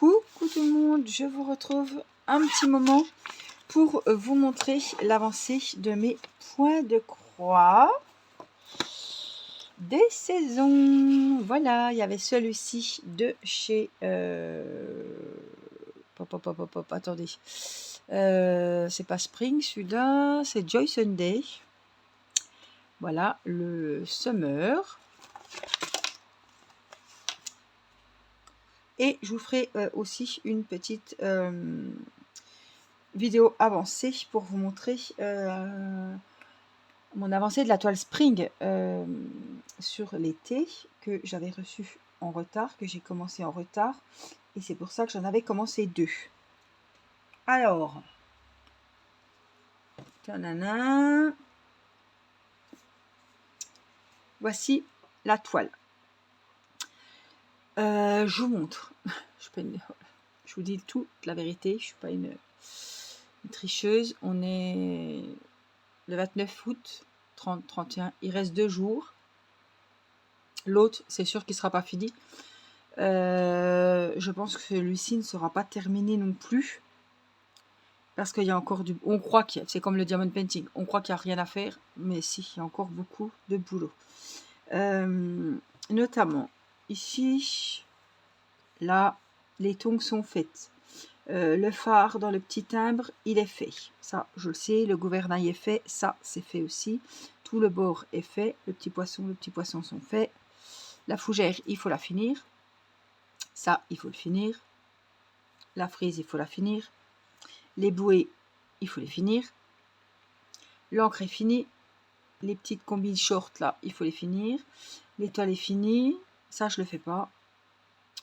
Coucou tout le monde, je vous retrouve un petit moment pour vous montrer l'avancée de mes points de croix des saisons. Voilà, il y avait celui-ci de chez... attendez. C'est pas Spring celui-là, c'est Joy Sunday. Voilà, le Summer. Et je vous ferai aussi une petite vidéo avancée pour vous montrer mon avancée de la toile Spring sur l'été que j'avais reçu en retard, que j'ai commencé en retard. Et c'est pour ça que j'en avais commencé 2. Alors, tanana, voici la toile. Je vous montre. Je vous dis tout, la vérité. Je suis pas une tricheuse. On est le 29 août, 30, 31. Il reste 2 jours. L'autre, c'est sûr qu'il ne sera pas fini. Je pense que celui-ci ne sera pas terminé non plus. Parce qu'il y a encore du... On croit qu'il y a... C'est comme le diamond painting. On croit qu'il n'y a rien à faire. Mais si, il y a encore beaucoup de boulot. Notamment, ici, là, les tongs sont faites. Le phare dans le petit timbre, il est fait. Ça, je le sais. Le gouvernail est fait. Ça, c'est fait aussi. Tout le bord est fait. Le petit poisson sont faits. La fougère, il faut la finir. Ça, il faut le finir. La frise, il faut la finir. Les bouées, il faut les finir. L'encre est finie. Les petites combines short, là, il faut les finir. L'étoile est finie. Ça, je le fais pas.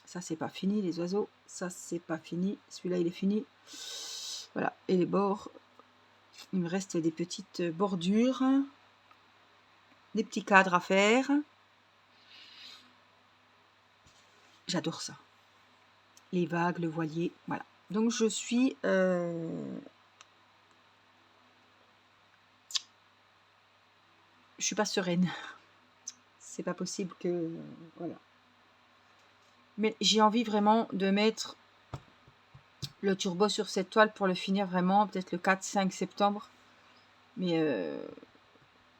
Ça, c'est pas fini. Les oiseaux, ça, c'est pas fini. Celui-là, il est fini. Voilà. Et les bords, il me reste des petites bordures. Des petits cadres à faire. J'adore ça. Les vagues, le voilier, voilà. Donc, je suis... je suis pas sereine. C'est pas possible que... voilà. Mais j'ai envie vraiment de mettre le turbo sur cette toile pour le finir vraiment, peut-être le 4-5 septembre. Mais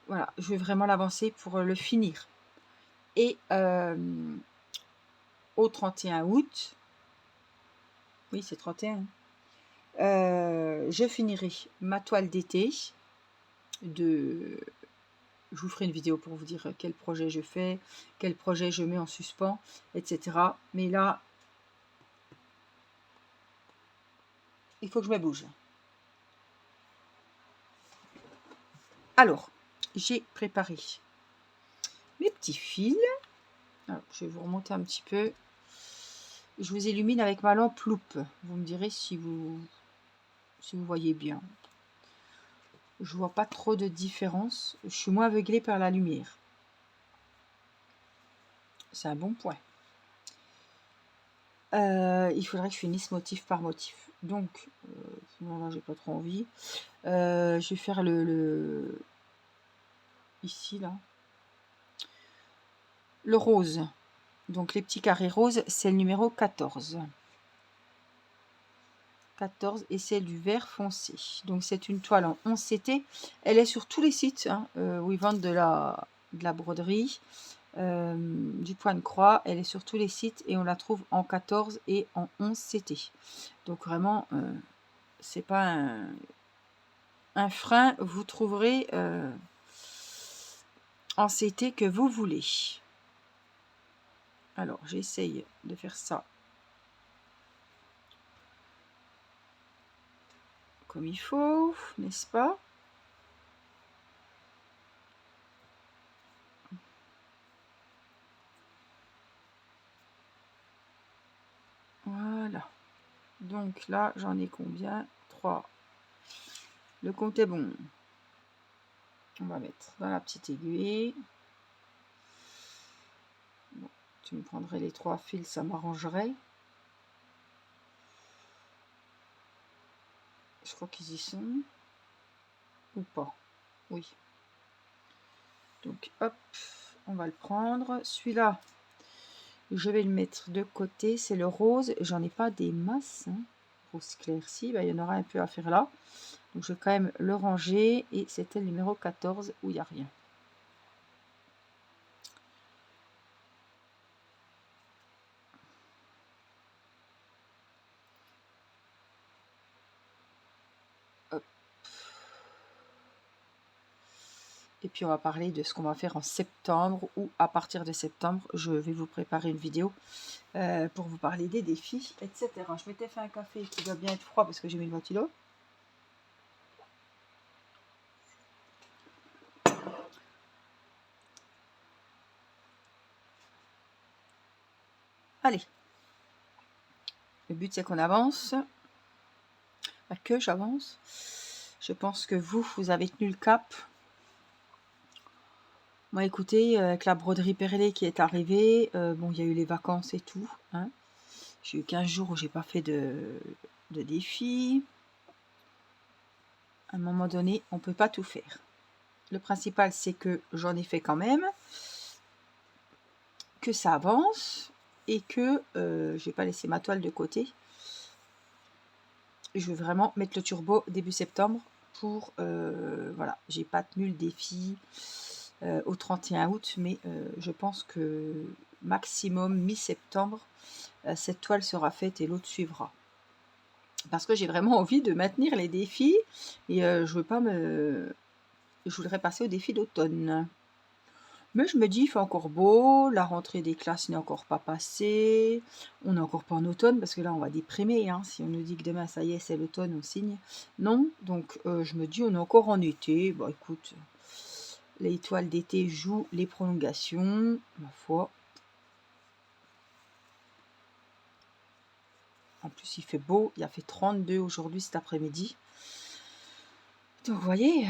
voilà, je vais vraiment l'avancer pour le finir. Et au 31 août, oui c'est 31, je finirai ma toile d'été. Je vous ferai une vidéo pour vous dire quel projet je fais, quel projet je mets en suspens, etc. Mais là, il faut que je me bouge. Alors, j'ai préparé mes petits fils. Alors, je vais vous remonter un petit peu. Je vous illumine avec ma lampe loupe. Vous me direz si vous voyez bien. Je vois pas trop de différence. Je suis moins aveuglée par la lumière. C'est un bon point. Il faudrait que je finisse motif par motif. Donc, sinon là, j'ai pas trop envie. Je vais faire le ici, là. Le rose. Donc, les petits carrés roses, c'est le numéro 14. 14 et c'est du vert foncé. Donc, c'est une toile en 11 CT. Elle est sur tous les sites hein, où ils vendent de la broderie. Du point de croix, elle est sur tous les sites et on la trouve en 14 et en 11 CT. Donc vraiment, c'est pas un frein, vous trouverez en CT que vous voulez. Alors, j'essaye de faire ça comme il faut, n'est-ce pas? Voilà. Donc là, j'en ai combien? 3. Le compte est bon. On va mettre dans la petite aiguille. Bon, tu me prendrais les 3 fils, ça m'arrangerait. Je crois qu'ils y sont. Ou pas. Oui. Donc, hop, on va le prendre. Celui-là, Je vais le mettre de côté. C'est le rose. J'en ai pas des masses. Hein. Rose clair, si. Ben, il y en aura un peu à faire là. Donc, je vais quand même le ranger. Et c'était le numéro 14 où il n'y a rien. Hop. Et puis, on va parler de ce qu'on va faire en septembre. Ou à partir de septembre, je vais vous préparer une vidéo pour vous parler des défis, etc. Je m'étais fait un café qui doit bien être froid parce que j'ai mis le ventilo. Allez, le but c'est qu'on avance, que j'avance. Je pense que vous avez tenu le cap. Moi, écoutez, avec la broderie perlée qui est arrivée, bon, il y a eu les vacances et tout. Hein. J'ai eu 15 jours où j'ai pas fait de défi. À un moment donné, on peut pas tout faire. Le principal, c'est que j'en ai fait quand même, que ça avance et que je vais pas laisser ma toile de côté. Je vais vraiment mettre le turbo début septembre pour voilà, j'ai pas tenu le défi au 31 août, mais je pense que maximum mi-septembre cette toile sera faite et l'autre suivra, parce que j'ai vraiment envie de maintenir les défis et je voudrais passer au défi d'automne. Mais je me dis, il fait encore beau, la rentrée des classes n'est encore pas passée, on n'est encore pas en automne, parce que là, on va déprimer, hein, si on nous dit que demain, ça y est, c'est l'automne, on signe. Non, donc je me dis, on est encore en été. Bon, écoute, l'étoile d'été joue les prolongations, ma foi. En plus, il fait beau, il a fait 32 aujourd'hui, cet après-midi. Donc, vous voyez,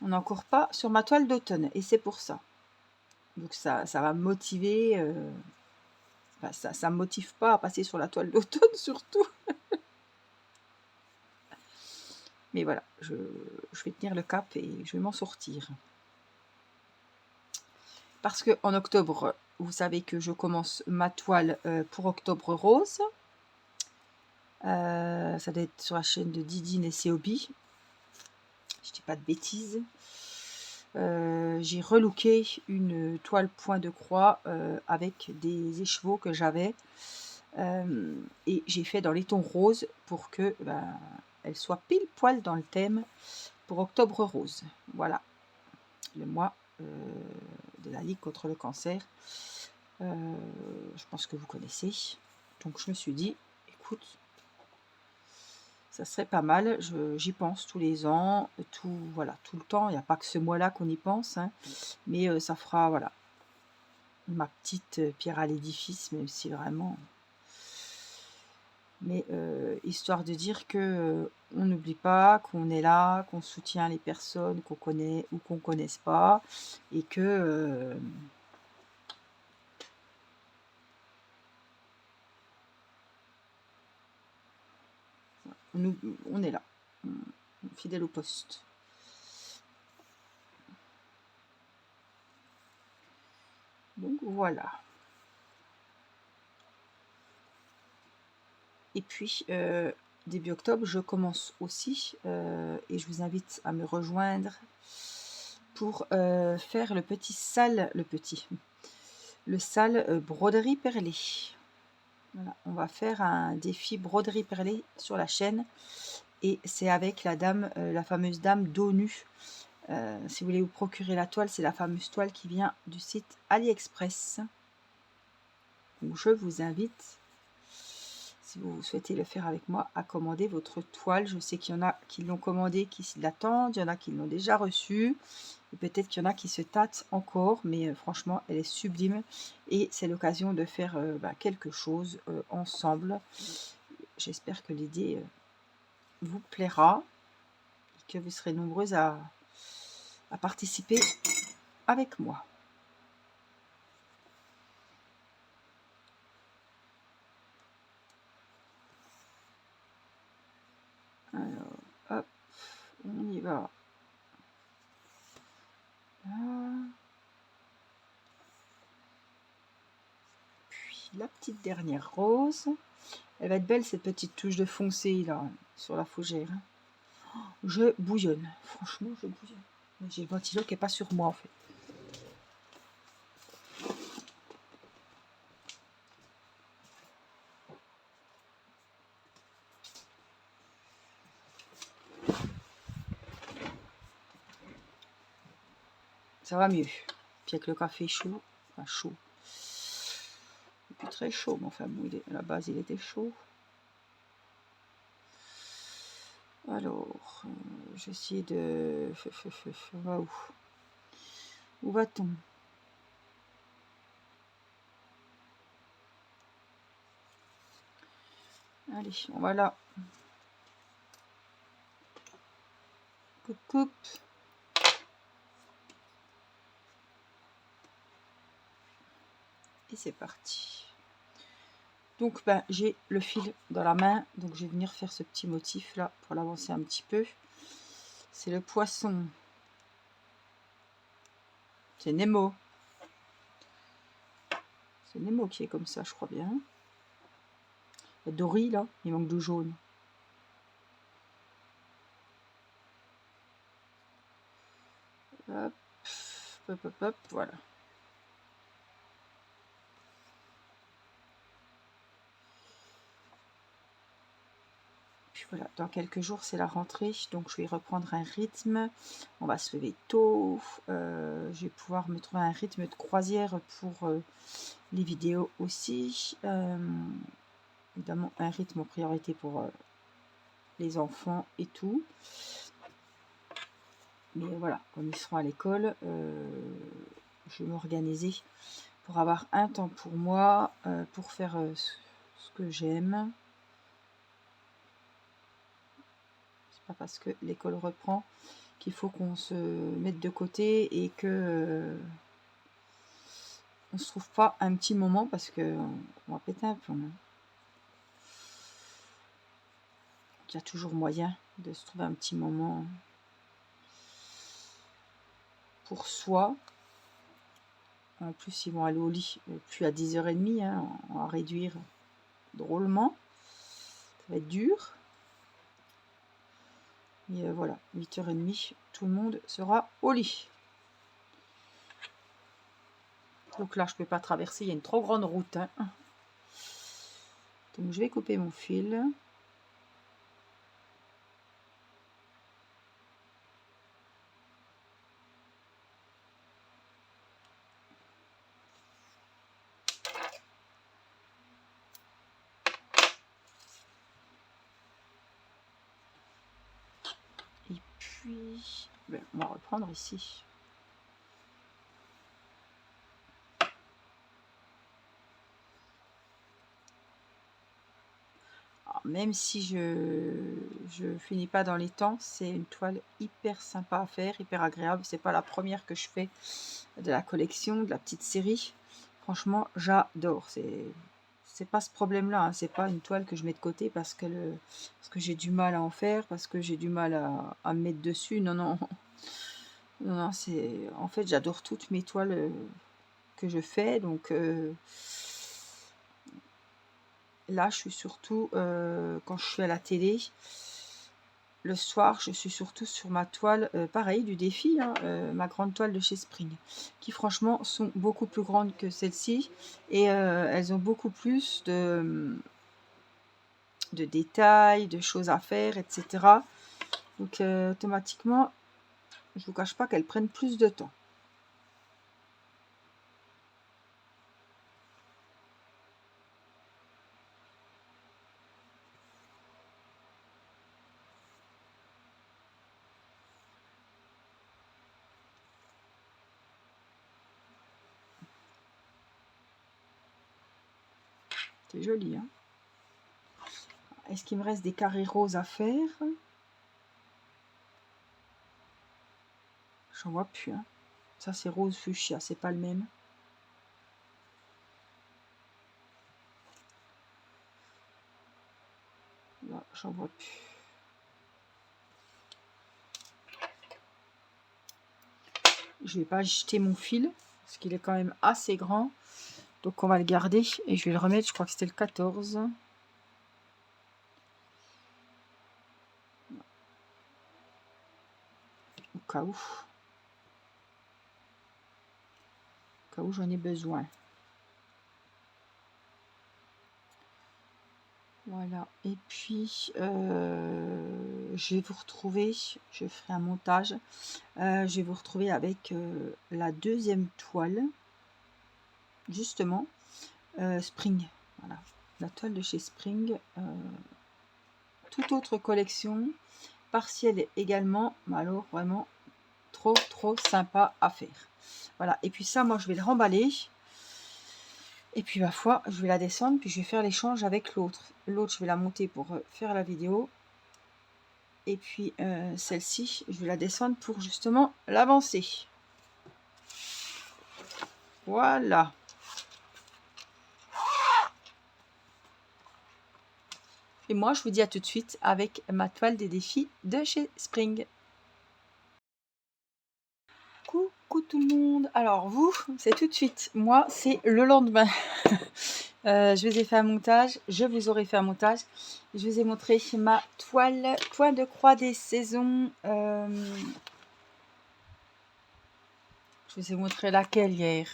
on n'est encore pas sur ma toile d'automne, et c'est pour ça. Donc, ça va me motiver... ça me motive pas à passer sur la toile d'automne surtout. Mais voilà, je vais tenir le cap et je vais m'en sortir. Parce que en octobre, vous savez que je commence ma toile pour Octobre Rose. Ça doit être sur la chaîne de Didine et Seobi. Je dis pas de bêtises. J'ai relooké une toile point de croix avec des écheveaux que j'avais. Et j'ai fait dans les tons roses pour que elle soit pile poil dans le thème pour Octobre Rose. Voilà, le mois de la Ligue contre le cancer. Je pense que vous connaissez. Donc je me suis dit, écoute, ça serait pas mal. J'y pense tous les ans, voilà, tout le temps. Il n'y a pas que ce mois-là qu'on y pense, hein, mais ça fera voilà ma petite pierre à l'édifice, même si vraiment. Mais histoire de dire que on n'oublie pas qu'on est là, qu'on soutient les personnes qu'on connaît ou qu'on ne connaisse pas, et que on est là, fidèle au poste. Donc voilà. Et puis début octobre, je commence aussi et je vous invite à me rejoindre pour faire le sale broderie perlée. Voilà, on va faire un défi broderie perlée sur la chaîne et c'est avec la fameuse dame dos nu. Si vous voulez vous procurer la toile, c'est la fameuse toile qui vient du site AliExpress. Donc je vous invite, si vous souhaitez le faire avec moi, à commander votre toile. Je sais qu'il y en a qui l'ont commandée, qui l'attendent, il y en a qui l'ont déjà reçue, et peut-être qu'il y en a qui se tâtent encore, mais franchement, elle est sublime, et c'est l'occasion de faire quelque chose ensemble. J'espère que l'idée vous plaira, et que vous serez nombreuses à participer avec moi. Alors, hop, on y va. Là. la petite dernière rose. Elle va être belle cette petite touche de foncé là sur la fougère. Je bouillonne, franchement je bouillonne. Mais j'ai le ventilo qui n'est pas sur moi en fait. Ça va mieux. Puis avec le café chaud, enfin chaud. Il plus très chaud, mais enfin bon, à la base il était chaud. Alors, je vais essayer de... On va où? Où va-t-on? Allez, on va là. Coupe, coupe. Et c'est parti. Donc, ben, j'ai le fil dans la main. Donc, je vais venir faire ce petit motif là pour l'avancer un petit peu. C'est le poisson. C'est Nemo. C'est Nemo qui est comme ça, je crois bien. Il y a Dory là, il manque du jaune. Hop, hop, hop, hop, voilà. Puis voilà, dans quelques jours c'est la rentrée, donc je vais reprendre un rythme. On va se lever tôt. Je vais pouvoir me trouver un rythme de croisière pour les vidéos aussi. Évidemment, un rythme en priorité pour les enfants et tout. Mais voilà, comme ils seront à l'école, je vais m'organiser pour avoir un temps pour moi, pour faire ce que j'aime. C'est pas parce que l'école reprend qu'il faut qu'on se mette de côté et que on se trouve pas un petit moment, parce que on va péter un plomb. Il y a toujours moyen de se trouver un petit moment pour soi. En plus, ils vont aller au lit plus à 10h30, hein, on va réduire drôlement. Ça va être dur. Et voilà, 8h30, tout le monde sera au lit. Donc là, je ne peux pas traverser, il y a une trop grande route. Hein. Donc je vais couper mon fil. Et puis, ben, on va reprendre ici. Alors, même si je finis pas dans les temps, c'est une toile hyper sympa à faire, hyper agréable. C'est pas la première que je fais de la collection, de la petite série. Franchement, j'adore. C'est pas ce problème-là. Hein. C'est pas une toile que je mets de côté parce que j'ai du mal à en faire, parce que j'ai du mal à me mettre dessus. Non, non. Non, c'est... En fait, j'adore toutes mes toiles que je fais. Donc là, je suis surtout, quand je suis à la télé, le soir, je suis surtout sur ma toile, pareil, du défi, hein, ma grande toile de chez Spring, qui franchement sont beaucoup plus grandes que celle-ci. Et elles ont beaucoup plus de détails, de choses à faire, etc. Donc automatiquement, je vous cache pas qu'elles prennent plus de temps. C'est joli, hein. Est-ce qu'il me reste des carrés roses à faire? J'en vois plus, hein. Ça, c'est rose fuchsia, c'est pas le même. Là, j'en vois plus. Je vais pas jeter mon fil, parce qu'il est quand même assez grand. Donc on va le garder et je vais le remettre, je crois que c'était le 14. Au cas où j'en ai besoin. Voilà, et puis je vais vous retrouver, je ferai un montage, je vais vous retrouver avec la deuxième toile, justement, Spring, voilà, la toile de chez Spring, toute autre collection, partielle également, mais alors vraiment trop sympa à faire. Voilà, et puis ça, moi je vais le remballer. Et puis ma foi, je vais la descendre, puis je vais faire l'échange avec l'autre. L'autre, je vais la monter pour faire la vidéo. Et puis celle-ci, je vais la descendre pour justement l'avancer. Voilà. Et moi, je vous dis à tout de suite avec ma toile des défis de chez Spring. Coucou tout le monde. Alors vous, c'est tout de suite. Moi, c'est le lendemain. Je vous ai fait un montage. Je vous aurais fait un montage. Je vous ai montré ma toile point de croix des saisons. Je vous ai montré laquelle hier.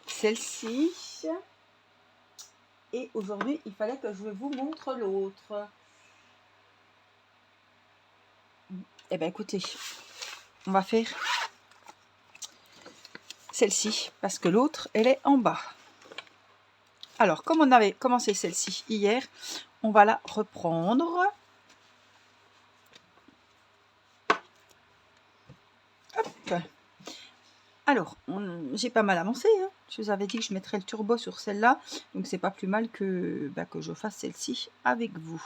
Celle-ci. Et aujourd'hui, il fallait que je vous montre l'autre. Eh bien, écoutez, on va faire celle-ci parce que l'autre, elle est en bas. Alors, comme on avait commencé celle-ci hier, on va la reprendre. Hop. Alors, j'ai pas mal avancé. Hein. Je vous avais dit que je mettrais le turbo sur celle-là. Donc, c'est pas plus mal que je fasse celle-ci avec vous.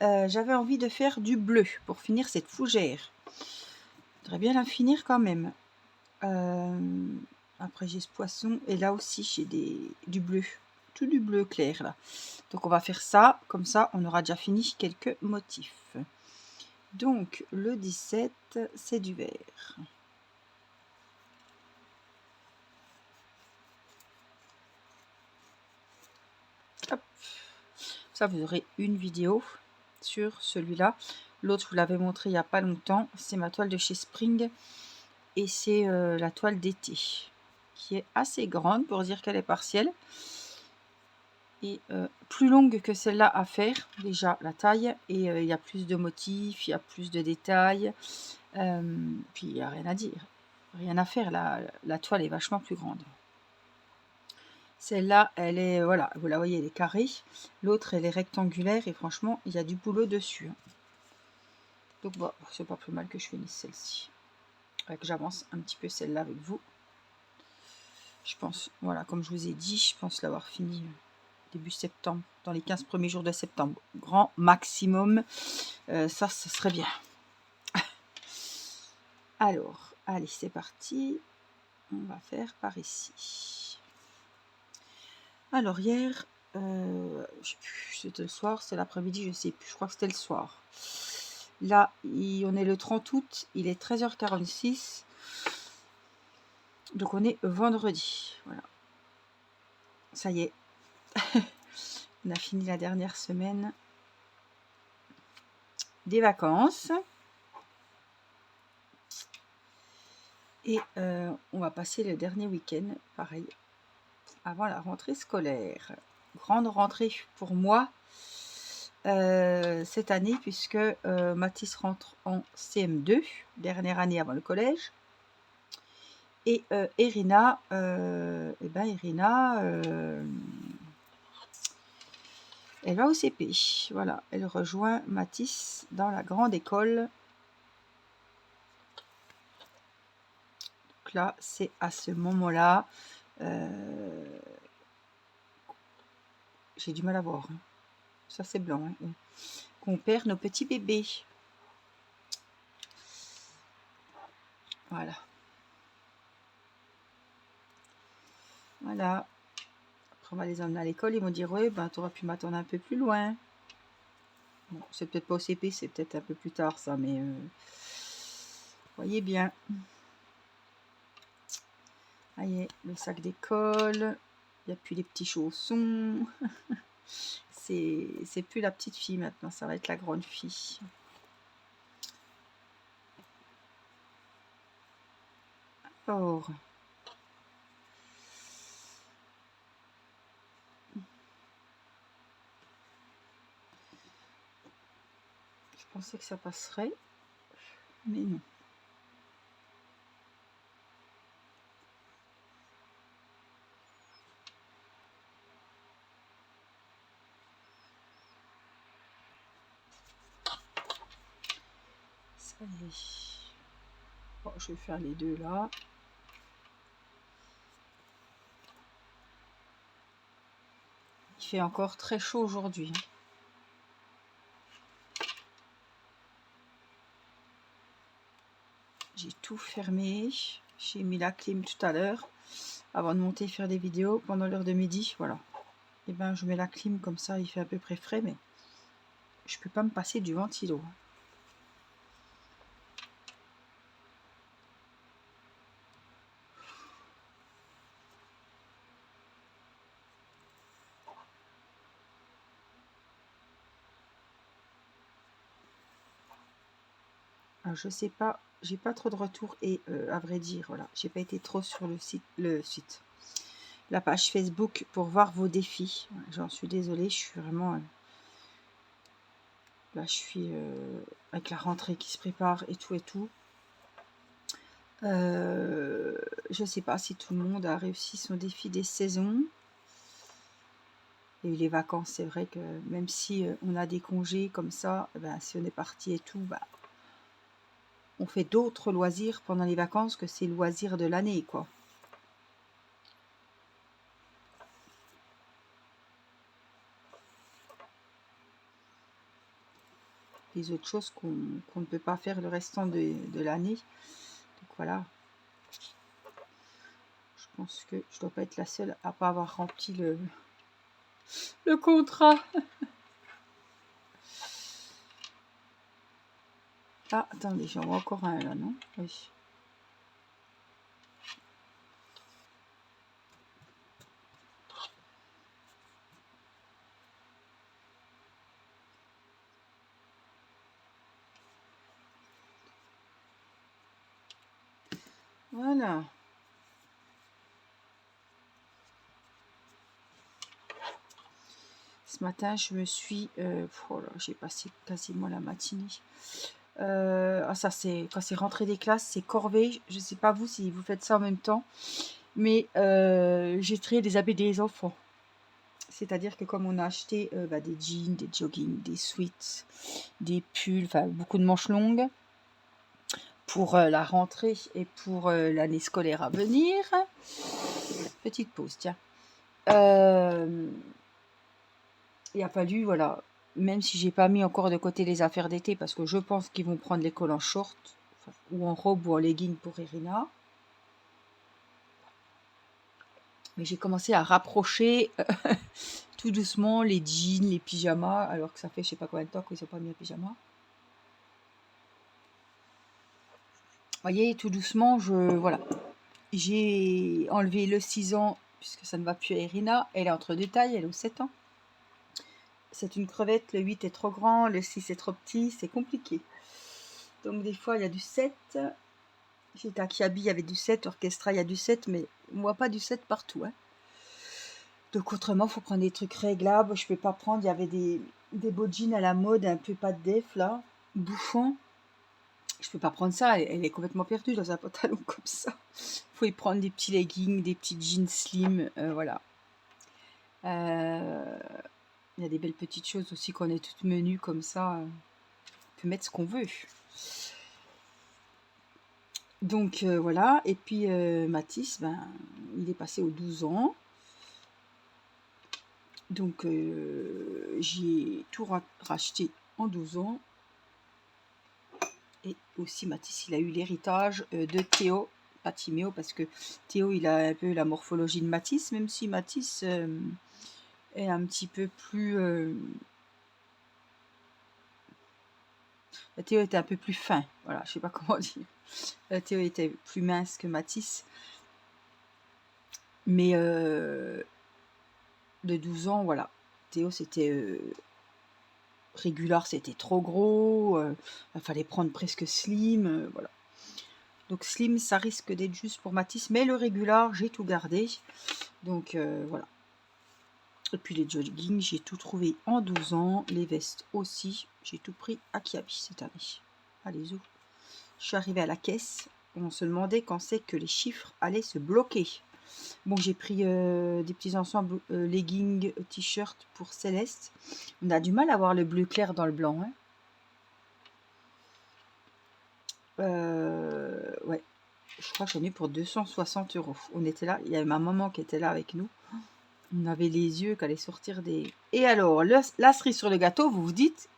J'avais envie de faire du bleu pour finir cette fougère. Je voudrais bien la finir quand même. Après, j'ai ce poisson. Et là aussi, j'ai du bleu. Tout du bleu clair, là. Donc, on va faire ça. Comme ça, on aura déjà fini quelques motifs. Donc, le 17, c'est du vert. Hop. Ça, vous aurez une vidéo sur celui-là. L'autre, je vous l'avais montré il n'y a pas longtemps. C'est ma toile de chez Spring. Et c'est la toile d'été. Qui est assez grande pour dire qu'elle est partielle. Et plus longue que celle-là à faire. Déjà, la taille. Et il y a plus de motifs. Il y a plus de détails. Puis, il n'y a rien à dire. Rien à faire. La toile est vachement plus grande. Celle-là, elle est, voilà, vous la voyez, elle est carrée. L'autre, elle est rectangulaire et franchement, il y a du boulot dessus. Donc, bon, c'est pas plus mal que je finisse celle-ci. Que j'avance un petit peu celle-là avec vous. Je pense, voilà, comme je vous ai dit, je pense l'avoir fini début septembre, dans les 15 premiers jours de septembre. Grand maximum. Ça serait bien. Alors, allez, c'est parti. On va faire par ici. Alors hier, je sais plus, c'était le soir, c'est l'après-midi, je sais plus, je crois que c'était le soir. Là, on est le 30 août, il est 13h46, donc on est vendredi, voilà. Ça y est, on a fini la dernière semaine des vacances. Et on va passer le dernier week-end, pareil, avant la rentrée scolaire. Grande rentrée pour moi cette année, puisque Mathis rentre en CM2, dernière année avant le collège. Et Irina, Irina, elle va au CP. Voilà, elle rejoint Mathis dans la grande école. Donc là, c'est à ce moment-là. J'ai du mal à voir. Hein. Ça, c'est blanc. Hein. Qu'on perd nos petits bébés. Voilà. Voilà. Après, on va les emmener à l'école. Ils vont dire, ouais, ben, tu aurais pu m'attendre un peu plus loin. Bon, c'est peut-être pas au CP, c'est peut-être un peu plus tard, ça, mais voyez bien. Allez, le sac d'école. Il n'y a plus les petits chaussons. C'est plus la petite fille maintenant, ça va être la grande fille. Alors, je pensais que ça passerait, mais non. Ça y est. Bon, je vais faire les deux là. Il fait encore très chaud aujourd'hui. J'ai tout fermé. J'ai mis la clim tout à l'heure avant de monter faire des vidéos pendant l'heure de midi. Voilà. Et ben je mets la clim comme ça, il fait à peu près frais, mais je peux pas me passer du ventilo. Alors, je sais pas, j'ai pas trop de retours et à vrai dire, voilà, j'ai pas été trop sur le site, la page Facebook pour voir vos défis. J'en suis désolée, je suis vraiment là, je suis avec la rentrée qui se prépare et tout et tout. Je sais pas si tout le monde a réussi son défi des saisons. Et les vacances, c'est vrai que même si on a des congés comme ça, ben, si on est parti et tout, ben, on fait d'autres loisirs pendant les vacances que ces loisirs de l'année, quoi. Les autres choses qu'on ne peut pas faire le restant de l'année. Donc voilà. Je pense que je dois pas être la seule à pas avoir rempli le contrat. Ah, attendez, j'en vois encore un là, non? Oui. Voilà. Ce matin, je me suis... oh j'ai passé quasiment la matinée. Ah, ça, c'est quand c'est rentrée des classes, c'est corvée. Je sais pas vous si vous faites ça en même temps. Mais j'ai trié des habits des enfants. C'est-à-dire que comme on a acheté bah, des jeans, des joggings, des sweats, des pulls, enfin beaucoup de manches longues pour la rentrée et pour l'année scolaire à venir. Petite pause, tiens. Il a fallu, voilà, même si j'ai pas mis encore de côté les affaires d'été parce que je pense qu'ils vont prendre l'école en short ou en robe ou en legging pour Irina. Mais j'ai commencé à rapprocher tout doucement les jeans, les pyjamas, alors que ça fait je sais pas combien de temps qu'ils n'ont pas mis un pyjama. Vous voyez, tout doucement, voilà. J'ai enlevé le 6 ans, puisque ça ne va plus à Irina. Elle est entre deux tailles, elle est au 7 ans. C'est une crevette, le 8 est trop grand, le 6 est trop petit, c'est compliqué. Donc des fois, il y a du 7. Chez Takiabi, il y avait du 7, Orchestra, il y a du 7, mais on voit pas du 7 partout. Hein. Donc autrement, il faut prendre des trucs réglables. Je peux pas prendre, il y avait des beaux jeans à la mode, un peu pas de def, là, bouffant. Je peux pas prendre ça, elle est complètement perdue dans un pantalon comme ça. Faut y prendre des petits leggings, des petits jeans slim, voilà. Il y a des belles petites choses aussi qu'on est toutes menues comme ça. On peut mettre ce qu'on veut. Donc voilà, et puis Mathis, ben, il est passé aux 12 ans. Donc j'ai tout racheté en 12 ans. Et aussi Mathis, il a eu l'héritage de Théo, pas Timéo, parce que Théo, il a un peu la morphologie de Mathis, même si Mathis est un petit peu plus... Théo était un peu plus fin, voilà, je sais pas comment dire. Théo était plus mince que Mathis. Mais de 12 ans, voilà. Théo, c'était régular, c'était trop gros. Il fallait prendre presque slim, voilà. Donc slim, ça risque d'être juste pour Mathis, mais le régular, j'ai tout gardé. Donc voilà. Et puis les joggings, j'ai tout trouvé en 12 ans. Les vestes aussi, j'ai tout pris à Kiabi cette année. Allez, zou. Je suis arrivée à la caisse. On se demandait quand c'est que les chiffres allaient se bloquer. Bon, j'ai pris des petits ensembles leggings, t-shirt pour Céleste. On a du mal à voir le bleu clair dans le blanc. Hein. Ouais, je crois que j'en ai pour 260 €. On était là, il y avait ma maman qui était là avec nous. On avait les yeux qui allaient sortir des... Et alors, la cerise sur le gâteau, vous vous dites,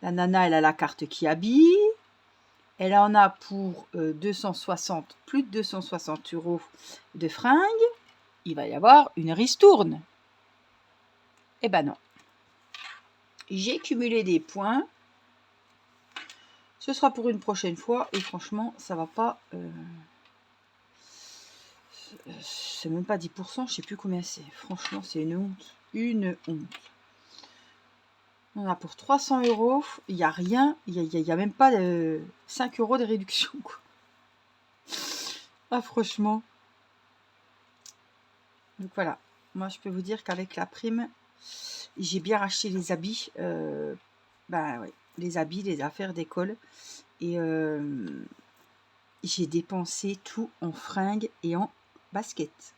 la nana, elle a la carte qui habille. Elle en a pour 260, plus de 260 € de fringues. Il va y avoir une ristourne. Eh ben non. J'ai cumulé des points. Ce sera pour une prochaine fois. Et franchement, ça va pas... c'est même pas 10%, je sais plus combien c'est. Franchement, c'est une honte. Une honte. On a pour 300 €. Il n'y a rien. Il n'y a même pas 5 € de réduction. Quoi. Ah, franchement. Donc voilà. Moi, je peux vous dire qu'avec la prime, j'ai bien racheté les habits. Ben ouais, les habits, les affaires d'école. Et j'ai dépensé tout en fringues et en baskets.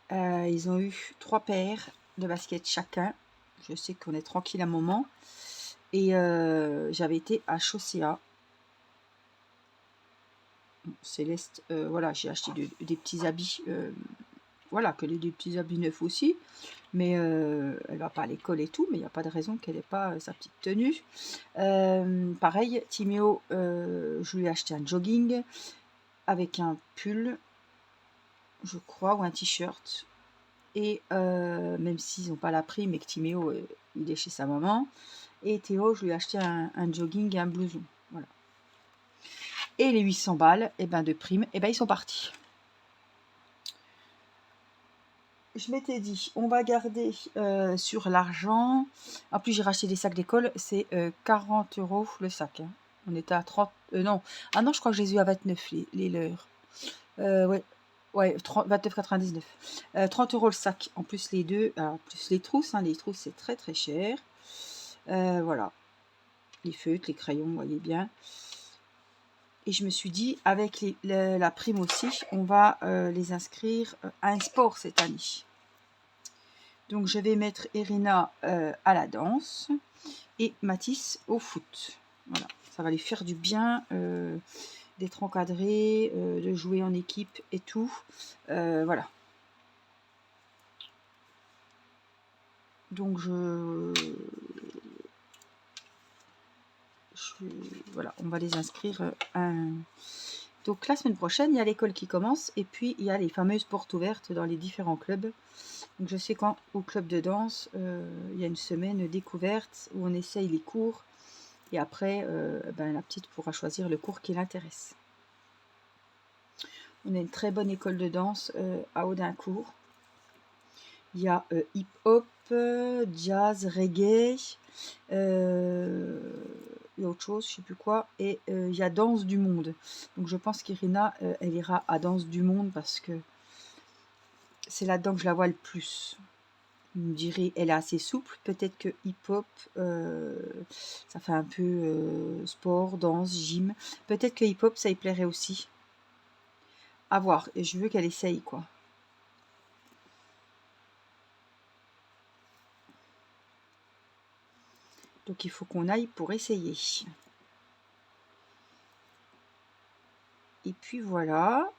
Ils ont eu 3 paires de baskets chacun. Je sais qu'on est tranquille un moment. Et j'avais été à Chaussea. Céleste, voilà, j'ai acheté des petits habits. Voilà, que des petits habits neufs aussi. Mais elle va pas à l'école et tout, mais il n'y a pas de raison qu'elle n'ait pas sa petite tenue. Pareil, Timéo, je lui ai acheté un jogging avec un pull, je crois, ou un t-shirt. Et même s'ils n'ont pas la prime et que Timéo, il est chez sa maman. Et Théo, je lui ai acheté un jogging et un blouson. Voilà. Et les 800 balles, et ben de prime, et ben ils sont partis. Je m'étais dit, on va garder sur l'argent. En plus, j'ai racheté des sacs d'école, c'est 40 € le sac. Hein. On était à 30. Non. Ah non, je crois que je les ai eu à 29 les leurs. Ouais. Ouais, 29,99. 30 € le sac. En plus, les deux. Alors, plus les trousses. Hein, les trousses, c'est très très cher. Voilà. Les feutres, les crayons, vous voyez bien. Et je me suis dit, avec la prime aussi, on va les inscrire à un sport cette année. Donc, je vais mettre Irina à la danse et Mathis au foot. Voilà, ça va lui faire du bien d'être encadré, de jouer en équipe et tout. Voilà. Donc, voilà, on va les inscrire à un... Donc la semaine prochaine, il y a l'école qui commence et puis il y a les fameuses portes ouvertes dans les différents clubs. Donc je sais qu'au club de danse, il y a une semaine découverte où on essaye les cours et après, la petite pourra choisir le cours qui l'intéresse. On a une très bonne école de danse à Audincourt. Il y a hip-hop, jazz, reggae, et autre chose, je sais plus quoi, et il y a danse du monde. Donc je pense qu'Irina, elle ira à danse du monde parce que c'est là-dedans que je la vois le plus. Vous me direz, elle est assez souple, peut-être que hip-hop, ça fait un peu sport, danse, gym. Peut-être que hip-hop, ça y plairait aussi. À voir, et je veux qu'elle essaye, quoi. Donc il faut qu'on aille pour essayer. Et puis voilà.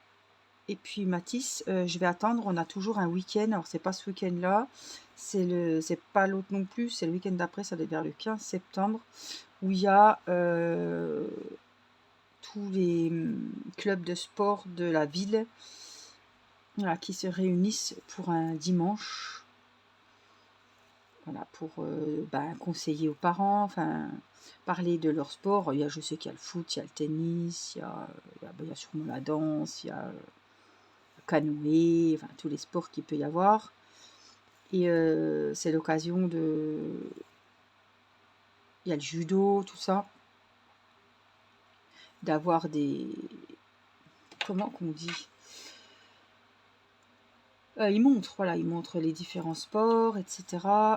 Et puis Mathis, je vais attendre. On a toujours un week-end. Alors c'est pas ce week-end-là. C'est pas l'autre non plus. C'est le week-end d'après. Ça doit être vers le 15 septembre. Où il y a tous les clubs de sport de la ville. Voilà, qui se réunissent pour un dimanche. Voilà, pour conseiller aux parents, enfin, parler de leur sport. Je sais qu'il y a le foot, il y a le tennis, il y a sûrement la danse, il y a canoë, enfin tous les sports qu'il peut y avoir. Et c'est l'occasion de... Il y a le judo, tout ça. D'avoir des... Comment qu'on dit? Ils montrent, voilà, ils montrent les différents sports, etc.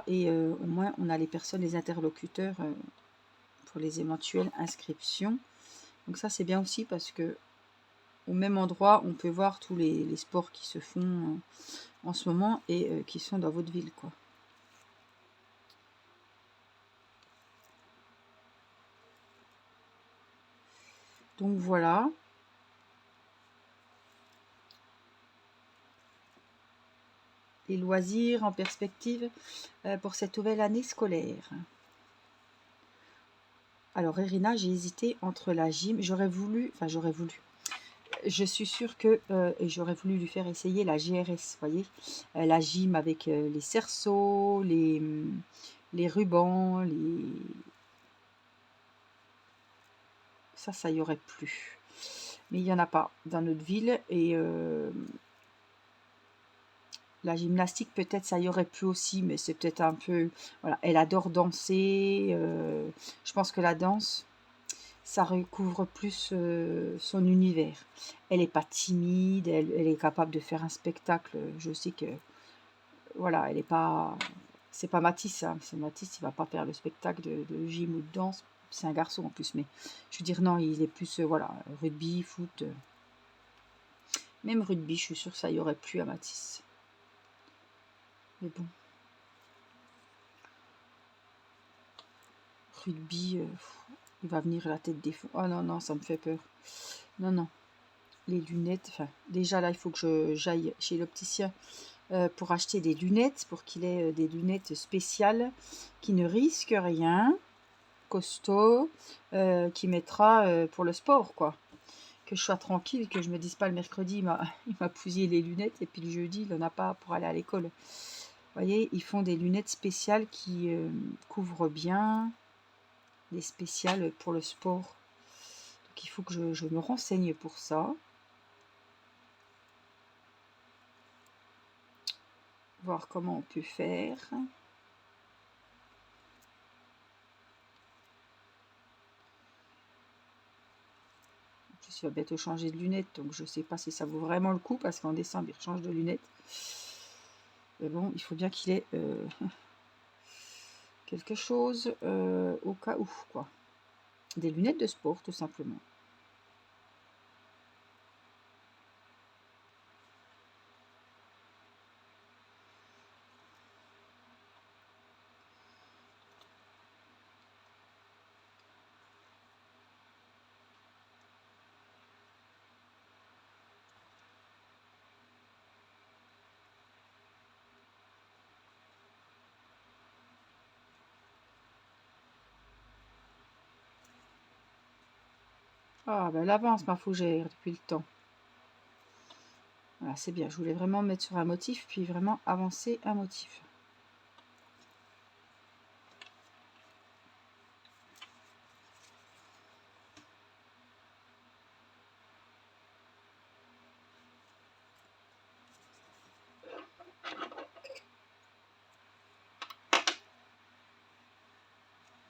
Et au moins, on a les personnes, les interlocuteurs pour les éventuelles inscriptions. Donc ça, c'est bien aussi parce que au même endroit, on peut voir tous les sports qui se font en ce moment et qui sont dans votre ville, quoi. Donc voilà. Les loisirs en perspective pour cette nouvelle année scolaire. Alors, Irina, j'ai hésité entre la gym. J'aurais voulu, je suis sûre que et j'aurais voulu lui faire essayer la GRS, vous voyez, la gym avec les cerceaux, les rubans, ça y aurait plu. Mais il n'y en a pas dans notre ville et la gymnastique, peut-être, ça y aurait pu aussi, mais c'est peut-être un peu... Voilà, elle adore danser. Je pense que la danse, ça recouvre plus son univers. Elle n'est pas timide, elle est capable de faire un spectacle. Je sais que, voilà, elle n'est pas... C'est pas Mathis, hein. C'est Mathis, il va pas faire le spectacle de gym ou de danse. C'est un garçon en plus, mais je veux dire, non, il est plus, voilà, rugby, foot. Même rugby, je suis sûre que ça y aurait plu à Mathis. Mais bon. Rugby, il va venir la tête des fous. Oh non, non, ça me fait peur. Non, non. Les lunettes, enfin, déjà là, il faut que j'aille chez l'opticien pour acheter des lunettes, pour qu'il ait des lunettes spéciales qui ne risquent rien, costaud, qui mettra pour le sport, quoi. Que je sois tranquille, que je me dise pas le mercredi, il m'a bousillé les lunettes, et puis le jeudi, il n'en a pas pour aller à l'école. Vous voyez, ils font des lunettes spéciales qui couvrent bien, des spéciales pour le sport. Donc il faut que je me renseigne pour ça. Voir comment on peut faire. Je vais bientôt changer de lunettes, donc je ne sais pas si ça vaut vraiment le coup, parce qu'en décembre, il change de lunettes. Mais bon, il faut bien qu'il ait quelque chose au cas où, quoi. Des lunettes de sport, tout simplement. Ah, ben elle avance, ma fougère, depuis le temps. Voilà, c'est bien. Je voulais vraiment me mettre sur un motif, puis vraiment avancer un motif.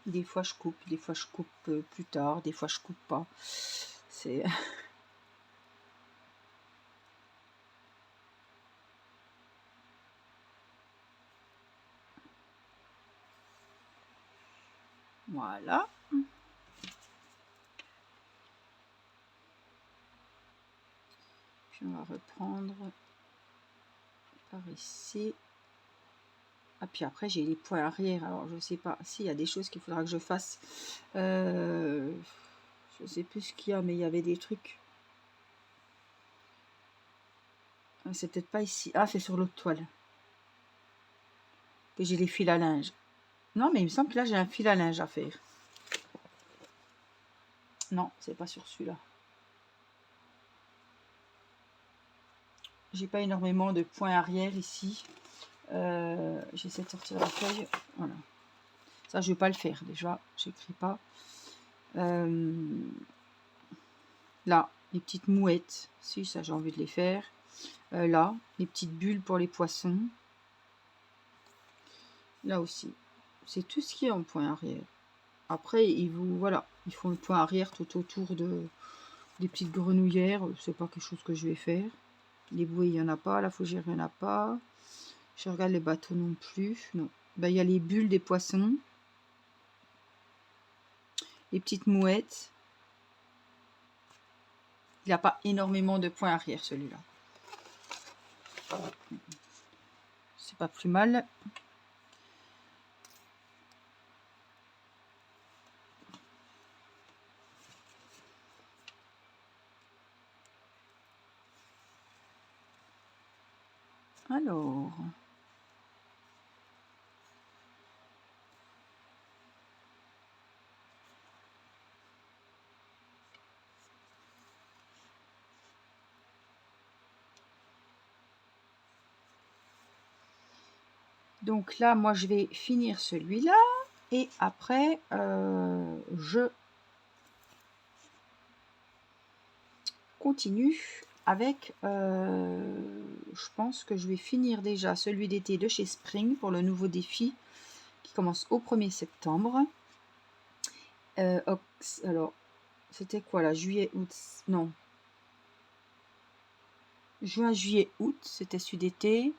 Des fois je coupe plus tard, des fois je coupe pas. C'est... Voilà. Puis on va reprendre par ici. Ah, puis après j'ai les points arrière. Alors je sais pas s'il y a des choses qu'il faudra que je fasse. Je sais plus ce qu'il y a, mais il y avait des trucs. C'est peut-être pas ici. Ah, c'est sur l'autre toile. Que j'ai les fils à linge. Non, mais il me semble que là j'ai un fil à linge à faire. Non, c'est pas sur celui-là. J'ai pas énormément de points arrière ici. J'essaie de sortir la feuille. Voilà. Ça, je vais pas le faire déjà. J'écris pas. Là, les petites mouettes. Si, ça, j'ai envie de les faire. Là, les petites bulles pour les poissons. Là aussi. C'est tout ce qui est en point arrière. Après, voilà, ils font le point arrière tout autour des petites grenouillères. C'est pas quelque chose que je vais faire. Les bouées, il n'y en a pas. La fougère, il n'y en a pas. Je regarde les bateaux non plus. Non. Ben, il y a les bulles des poissons. Les petites mouettes. Il n'a pas énormément de points arrière, celui-là. C'est pas plus mal. Alors... Donc là, moi, je vais finir celui-là. Et après, je continue avec... je pense que je vais finir déjà celui d'été de chez Spring pour le nouveau défi qui commence au 1er septembre. Alors, c'était quoi là? Juillet, août... Non. Juin, juillet, août, c'était celui d'été.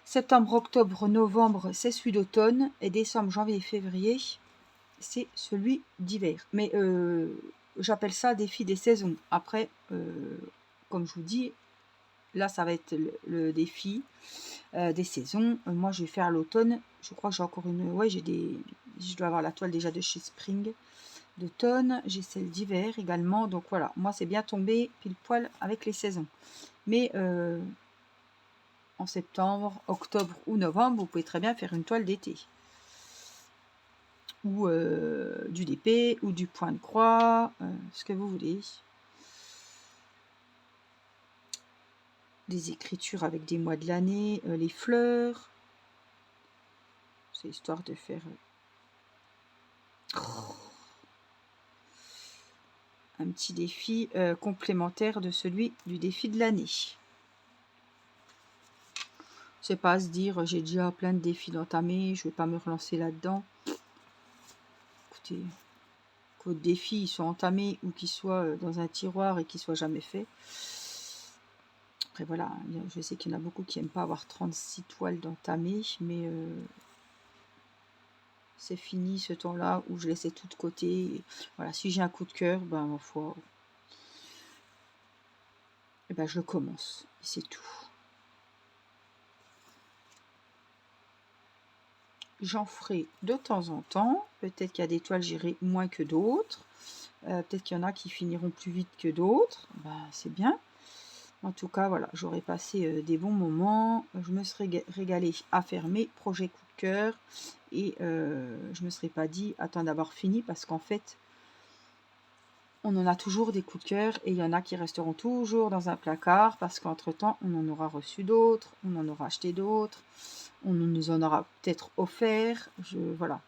Septembre, octobre, novembre, c'est celui d'automne. Et décembre, janvier, février, c'est celui d'hiver. Mais j'appelle ça défi des saisons. Après, comme je vous dis, là, ça va être le défi des saisons. Moi, je vais faire l'automne. Je crois que j'ai encore une... Ouais, je dois avoir la toile déjà de chez Spring d'automne. J'ai celle d'hiver également. Donc voilà, moi, c'est bien tombé pile poil avec les saisons. Mais en septembre, octobre ou novembre, vous pouvez très bien faire une toile d'été. Ou du DP, ou du point de croix, ce que vous voulez. Des écritures avec des mois de l'année, les fleurs. C'est histoire de faire un petit défi complémentaire de celui du défi de l'année. C'est pas à se dire j'ai déjà plein de défis d'entamer, je vais pas me relancer là-dedans. Écoutez, qu'aux défis ils soient entamés ou qu'ils soient dans un tiroir et qu'ils soient jamais faits. Après voilà, je sais qu'il y en a beaucoup qui n'aiment pas avoir 36 toiles d'entamer, mais c'est fini ce temps-là où je laissais tout de côté. Et voilà, si j'ai un coup de cœur, ben ma foi, et ben je le commence. Et c'est tout. J'en ferai de temps en temps. Peut-être qu'il y a des toiles, j'irai moins que d'autres. Peut-être qu'il y en a qui finiront plus vite que d'autres. Ben, c'est bien. En tout cas, voilà, j'aurais passé des bons moments. Je me serais régalée à faire mes projets coup de cœur. Et je me serais pas dit, attends d'avoir fini, parce qu'en fait, on en a toujours des coups de cœur. Et il y en a qui resteront toujours dans un placard, parce qu'entre-temps, on en aura reçu d'autres, on en aura acheté d'autres. On nous en aura peut-être offert. Voilà.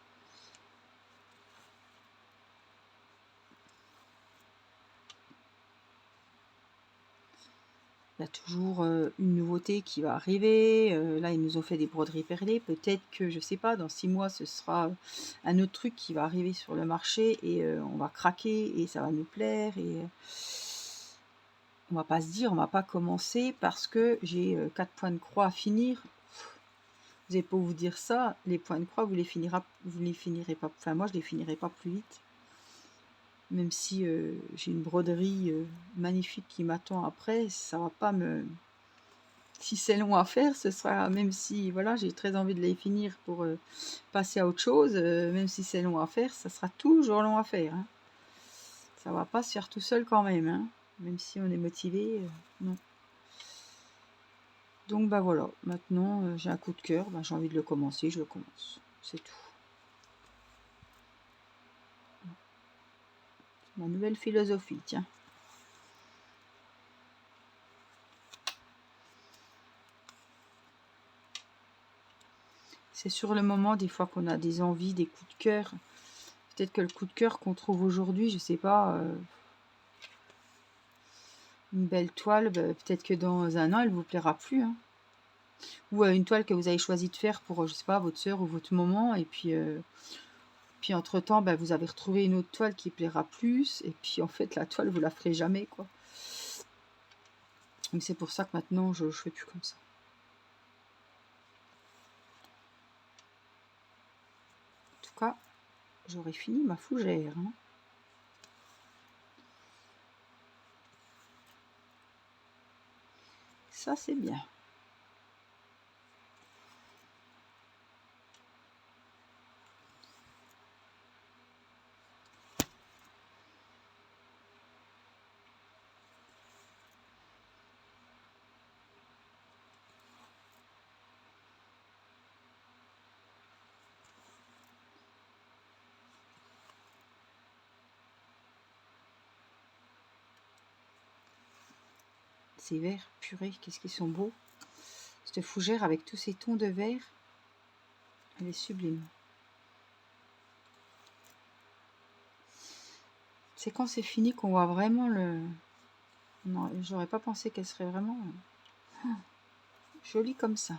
Il y a toujours une nouveauté qui va arriver. Là, ils nous ont fait des broderies perlées. Peut-être que, je sais pas, dans 6 mois, ce sera un autre truc qui va arriver sur le marché et on va craquer et ça va nous plaire. Et on va pas se dire, on va pas commencer parce que j'ai 4 points de croix à finir. Vous n'allez pas vous dire ça. Les points de croix, vous les finirez pas. Enfin, moi, je les finirai pas plus vite. Même si j'ai une broderie magnifique qui m'attend après, ça va pas me... Si c'est long à faire, ce sera, même si voilà, j'ai très envie de les finir pour passer à autre chose, même si c'est long à faire, ça sera toujours long à faire. Hein. Ça va pas se faire tout seul quand même, hein. Même si on est motivé, non. Donc bah voilà, maintenant j'ai un coup de cœur, bah, j'ai envie de le commencer, je le commence. C'est tout. Ma nouvelle philosophie, tiens. C'est sur le moment, des fois, qu'on a des envies, des coups de cœur. Peut-être que le coup de cœur qu'on trouve aujourd'hui, je sais pas, Une belle toile, bah, peut-être que dans un an, elle vous plaira plus, hein. Ou une toile que vous avez choisi de faire pour, je sais pas, votre sœur ou votre maman, et puis entre-temps, bah, vous avez retrouvé une autre toile qui plaira plus, et puis en fait, la toile, vous la ferez jamais, quoi. Donc c'est pour ça que maintenant, je fais plus comme ça. En tout cas, j'aurais fini ma fougère, hein. Ça, c'est bien. Ces verts, purée, qu'est-ce qu'ils sont beaux. Cette fougère avec tous ces tons de vert, elle est sublime. C'est quand c'est fini qu'on voit vraiment le... Non, j'aurais pas pensé qu'elle serait vraiment jolie comme ça.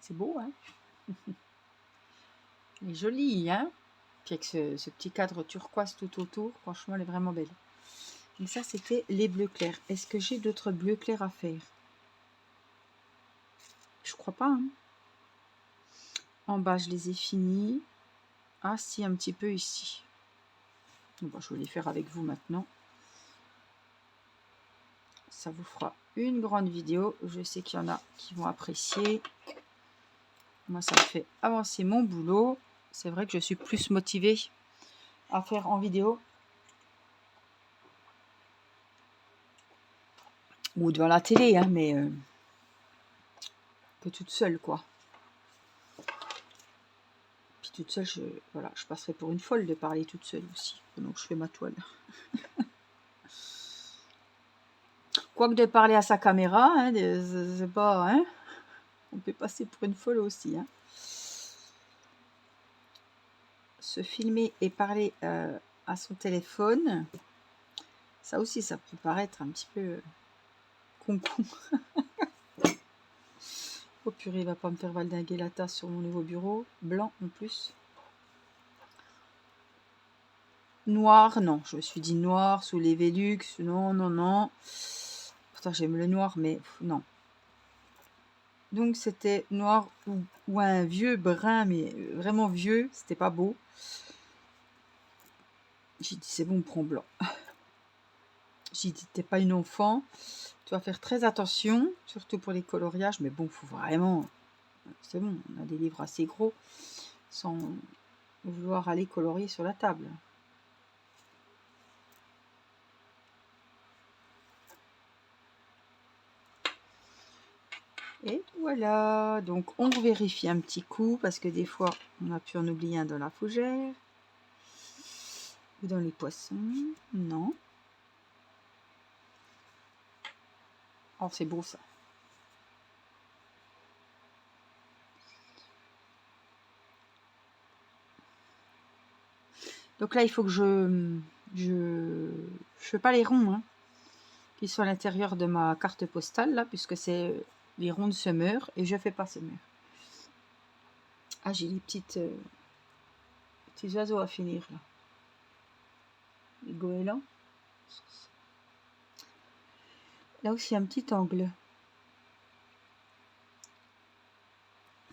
C'est beau, hein? Elle est jolie, hein? Puis avec ce petit cadre turquoise tout autour, franchement, elle est vraiment belle. Donc ça, c'était les bleus clairs. Est-ce que j'ai d'autres bleus clairs à faire? Je crois pas, hein? En bas, je les ai finis. Ah, si, un petit peu ici. Bon, je vais les faire avec vous maintenant. Ça vous fera une grande vidéo. Je sais qu'il y en a qui vont apprécier. Moi, ça me fait avancer mon boulot. C'est vrai que je suis plus motivée à faire en vidéo. Ou devant la télé, hein, mais que toute seule, quoi. Puis toute seule, voilà, je passerai pour une folle de parler toute seule aussi, pendant que je fais ma toile. Quoique de parler à sa caméra, hein, c'est pas, hein, on peut passer pour une folle aussi, hein. Se filmer et parler à son téléphone, ça aussi, ça peut paraître un petit peu con-con. Oh purée, il va pas me faire valdinguer la tasse sur mon nouveau bureau. Blanc en plus. Noir, non. Je me suis dit noir sous les Velux. Non, non, non. Pourtant, j'aime le noir, mais non. Donc, c'était noir ou un vieux brun, mais vraiment vieux. C'était pas beau. J'ai dit, c'est bon, prends blanc. J'ai dit, t'es pas une enfant. Tu vas faire très attention, surtout pour les coloriages. Mais bon, faut vraiment... C'est bon, on a des livres assez gros sans vouloir aller colorier sur la table. Et voilà, donc on vérifie un petit coup parce que des fois on a pu en oublier un dans la fougère ou dans les poissons. Non. Oh, c'est beau ça. Donc là, il faut que je fais pas les ronds, hein, qui sont à l'intérieur de ma carte postale là, puisque c'est les ronds de semeur et je fais pas semeur. Ah, j'ai les petits oiseaux à finir là. Les goélands. Là aussi un petit angle.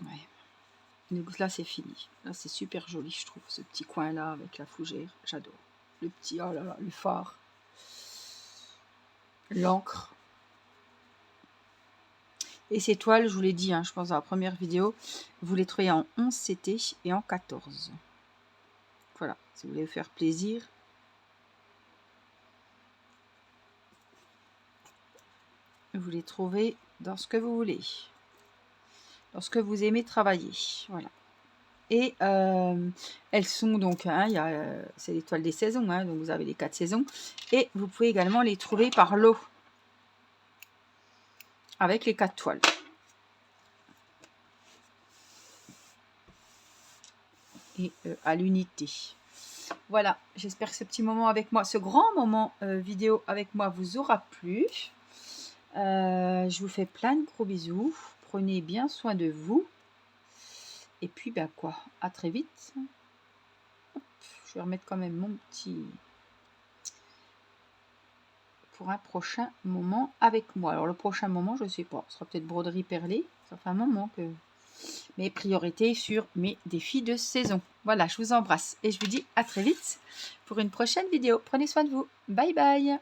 Ouais. Donc là c'est fini. Là c'est super joli, je trouve, ce petit coin là avec la fougère. J'adore. Le petit, oh là là, le phare. L'encre. Et ces toiles, je vous l'ai dit, hein, je pense dans la première vidéo, vous les trouvez en 11 CT et en 14. Voilà, si vous voulez vous faire plaisir. Vous les trouvez dans ce que vous voulez. Dans ce que vous aimez travailler. Voilà. Et elles sont donc, hein, c'est l'étoile des saisons, hein, donc vous avez les 4 saisons. Et vous pouvez également les trouver par lot, avec les 4 toiles. Et à l'unité. Voilà, j'espère que ce petit moment avec moi, ce grand moment vidéo avec moi vous aura plu. Je vous fais plein de gros bisous. Prenez bien soin de vous. Et puis, ben quoi, à très vite. Hop, je vais remettre quand même mon petit... pour un prochain moment avec moi. Alors, le prochain moment, je ne sais pas. Ce sera peut-être broderie perlée. Ça fait un moment que... mes priorités sur mes défis de saison. Voilà, je vous embrasse et je vous dis à très vite pour une prochaine vidéo. Prenez soin de vous. Bye bye.